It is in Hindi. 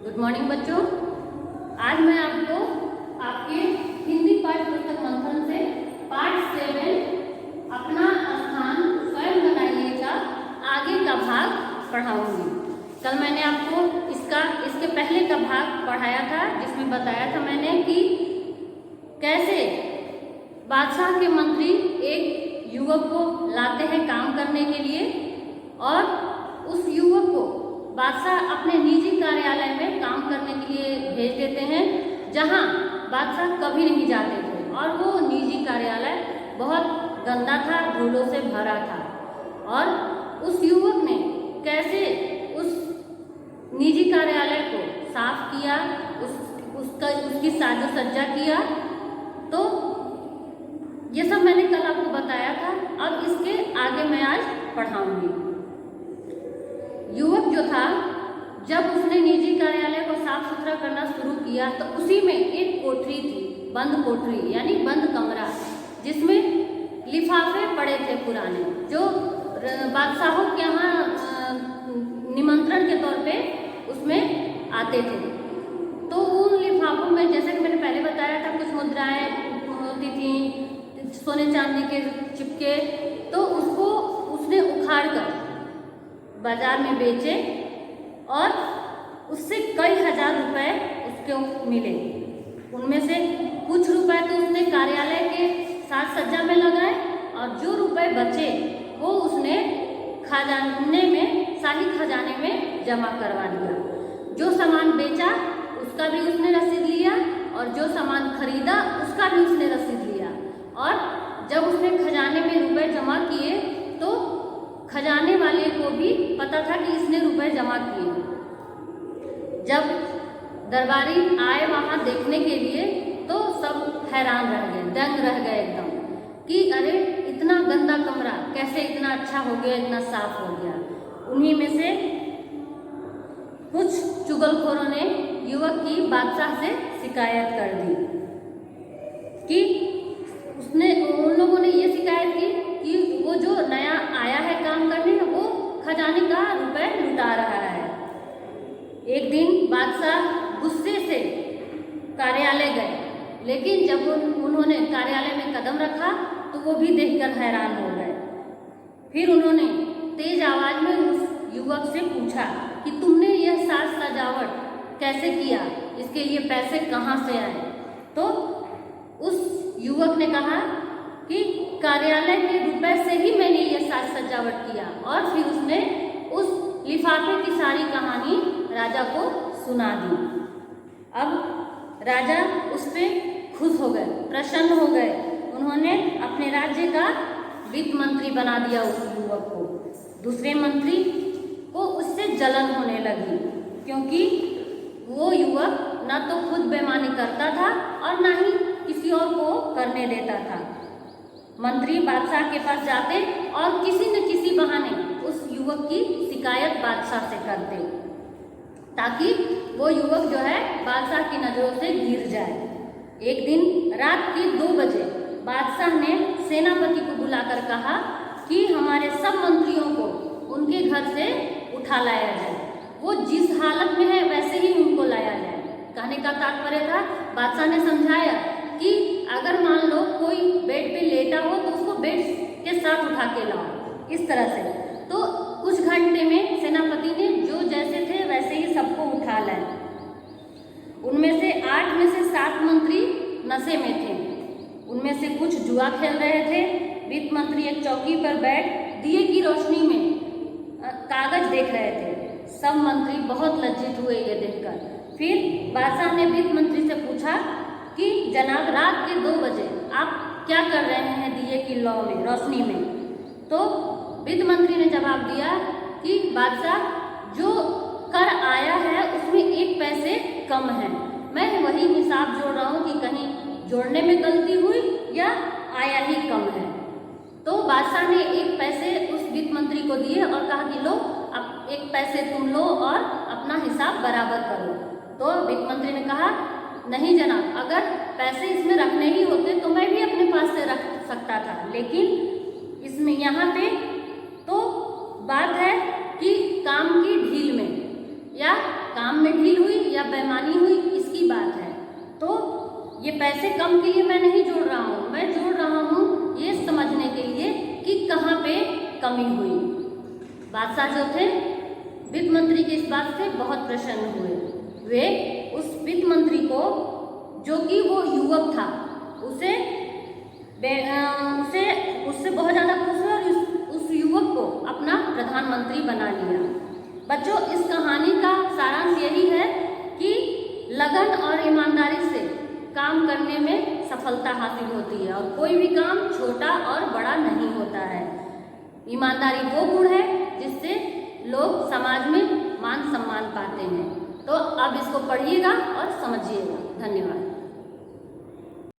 गुड मॉर्निंग बच्चों। आज मैं आपको आपके हिंदी पाठ्य पुस्तक मंथन से पाठ 7 अपना स्थान स्वयं बनाइए का आगे का भाग पढ़ाऊंगी। कल मैंने आपको इसके पहले का भाग पढ़ाया था, जिसमें बताया था मैंने कि कैसे बादशाह के मंत्री एक युवक को लाते हैं काम करने के लिए और उस युवक को बादशाह अपने निजी कार्यालय में काम करने के लिए भेज देते हैं, जहां बादशाह कभी नहीं जाते थे और वो निजी कार्यालय बहुत गंदा था, धूलों से भरा था। और उस युवक ने कैसे उस निजी कार्यालय को साफ किया, उसकी साजो सज्जा किया, तो ये सब मैंने कल आपको बताया था। अब इसके आगे मैं आज पढ़ाऊंगी। युवक जो था, जब उसने निजी कार्यालय को साफ सुथरा करना शुरू किया तो उसी में एक कोठरी थी, बंद कोठरी यानी बंद कमरा, जिसमें लिफाफे पड़े थे पुराने, जो बादशाहों के यहाँ निमंत्रण के तौर पे उसमें आते थे। तो उन लिफाफों में, जैसे कि मैंने पहले बताया था, कुछ मुद्राएं होती थी सोने चांदी के चिपके, तो उसको उसने उखाड़ कर बाजार में बेचे और उससे कई हजार रुपए उसको मिले। उनमें से कुछ रुपए तो उसने कार्यालय के साज सज्जा में लगाए और जो रुपए बचे वो उसने खजाने में, शाही खजाने में जमा करवा दिया। जो सामान बेचा उसका भी उसने रसीद लिया और जो सामान खरीदा उसका भी उसने रसीद लिया। और जब उसने खजाने में रुपए जमा किए तो खजाने वाले को भी पता था कि इसने रुपए जमा किए। जब दरबारी आए वहां देखने के लिए तो सब हैरान रह गए, दंग रह गए एकदम कि अरे इतना गंदा कमरा कैसे इतना अच्छा हो गया, इतना साफ हो गया। उन्हीं में से कुछ चुगलखोरों ने युवक की बादशाह से शिकायत कर दी कि उन लोगों ने ये शिकायत की कि वो जो नया आया है काम करने, वो खजाने का रुपए लुटा रहा है। एक दिन बादशाह गुस्से से कार्यालय गए, लेकिन जब उन्होंने कार्यालय में कदम रखा तो वो भी देखकर हैरान हो गए। फिर उन्होंने तेज आवाज में उस युवक से पूछा कि तुमने यह साज सजावट कैसे किया, इसके लिए पैसे कहाँ से आए? तो उस युवक ने कहा कि कार्यालय के रुपए से ही मैंने ये साज सजावट किया। और फिर उसने उस लिफाफे की सारी कहानी राजा को सुना दी। अब राजा उस पर खुश हो गए, प्रसन्न हो गए। उन्होंने अपने राज्य का वित्त मंत्री बना दिया उस युवक को। दूसरे मंत्री को उससे जलन होने लगी, क्योंकि वो युवक न तो खुद बेईमानी करता था और न ही किसी और को करने देता था। मंत्री बादशाह के पास जाते और किसी न किसी बहाने उस युवक की शिकायत बादशाह से करते, ताकि वो युवक जो है बादशाह की नजरों से गिर जाए। एक दिन रात के 2 बजे बादशाह ने सेनापति को बुलाकर कहा कि हमारे सब मंत्रियों को उनके घर से उठा लाया जाए, वो जिस हालत में है वैसे ही उनको लाया जाए। कहने का तात्पर्य था, बादशाह ने समझाया कि अगर मान लो कोई बेड पे लेटा हो तो उसको बेड के साथ उठा के लाओ, इस तरह से। तो कुछ घंटे में सेनापति ने जो जैसे थे वैसे ही सबको उठा लाए। उनमें से 8 में से 7 मंत्री नशे में थे। उनमें से कुछ जुआ खेल रहे थे। वित्त मंत्री एक चौकी पर बैठ दिए की रोशनी में कागज देख रहे थे। सब मंत्री बहुत लज्जित हुए ये देखकर। फिर बादशाह ने वित्त मंत्री से पूछा कि जनाब, रात के 2 बजे आप क्या कर रहे हैं दिए की लौ में, रोशनी में? तो वित्त मंत्री ने जवाब दिया कि बादशाह, जो कर आया है उसमें 1 पैसे कम है, मैं वही हिसाब जोड़ रहा हूँ कि कहीं जोड़ने में गलती हुई या आया ही कम है। तो बादशाह ने 1 पैसे उस वित्त मंत्री को दिए और कहा कि लो, अब 1 पैसे तुम लो और अपना हिसाब बराबर करो। तो वित्त मंत्री ने कहा, नहीं जनाब, अगर पैसे इसमें रखने ही होते तो मैं भी अपने पास से रख सकता था, लेकिन इसमें यहाँ पे तो बात है कि काम की ढील में, या काम में ढील हुई या बेईमानी हुई इसकी बात है। तो ये पैसे कम के लिए मैं नहीं जोड़ रहा हूँ, मैं जोड़ रहा हूँ ये समझने के लिए कि कहाँ पे कमी हुई। बादशाह जो थे वित्त मंत्री की इस बात से बहुत प्रसन्न हुए। वे उस वित्त मंत्री को, जो कि वो युवक था, उसे उससे बहुत ज़्यादा खुश हुए और उस युवक को अपना प्रधानमंत्री बना लिया। बच्चों, इस कहानी का सारांश यही है कि लगन और ईमानदारी से काम करने में सफलता हासिल होती है और कोई भी काम छोटा और बड़ा नहीं होता है। ईमानदारी वो गुण है जिससे लोग समाज में मान सम्मान पाते हैं। तो अब इसको पढ़िएगा और समझिएगा। धन्यवाद।